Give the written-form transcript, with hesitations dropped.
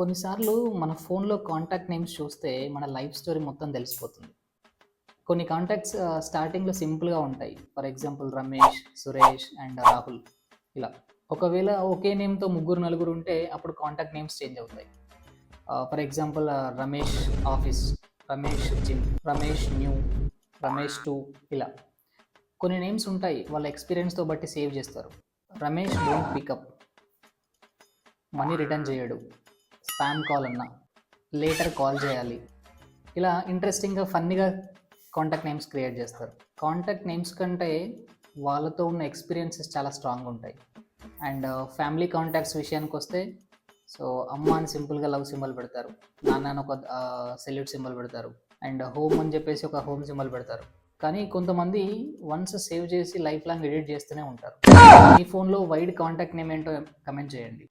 కొన్నిసార్లు మన ఫోన్‌లో కాంటాక్ట్ నేమ్స్ చూస్తే మన లైఫ్ స్టోరీ మొత్తం తెలిసిపోతుంది. కొన్ని కాంటాక్ట్స్ స్టార్టింగ్‌లో సింపుల్‌గా ఉంటాయి. For example Ramesh, Suresh and Rahul ఇలా. ఒకవేళ ఒకే నేమ్‌తో ముగ్గురు, నలుగురు ఉంటే అప్పుడు కాంటాక్ట్ నేమ్స్ చేంజ్ అవుతాయి. For example Ramesh office, Ramesh gym, Ramesh new, Ramesh 2 ఇలా. కొన్ని నేమ్స్ ఉంటాయి. వాళ్ళ ఎక్స్‌పీరియన్స్‌తో బట్టి సేవ్ చేస్తారు. Ramesh don't pick up, money return చేయడు, స్పామ్ కాల్ అన్నా, లేటర్ కాల్ చేయాలి. ఇలా ఇంట్రెస్టింగ్‌గా, ఫన్నీగా కాంటాక్ట్ నేమ్స్ క్రియేట్ చేస్తారు. కాంటాక్ట్ నేమ్స్ కంటే వాళ్ళతో ఉన్న ఎక్స్‌పీరియన్సెస్ చాలా స్ట్రాంగ్‌గా ఉంటాయి. అండ్ ఫ్యామిలీ కాంటాక్ట్స్ విషయానికొస్తే సో, అమ్మ అని సింపుల్‌గా లవ్ సింబల్ పెడతారు. నాన్న అని ఒక సెల్యూట్ సింబల్ పెడతారు. అండ్ హోమ్ అని చెప్పేసి ఒక హోమ్ సింబల్ పెడతారు. కానీ కొంతమంది వన్స్ సేవ్ చేసి లైఫ్ లాంగ్ ఎడిట్ చేస్తూనే ఉంటారు. మీ ఫోన్‌లో వైడ్ కాంటాక్ట్ నేమ్ ఏంటో కమెంట్ చేయండి.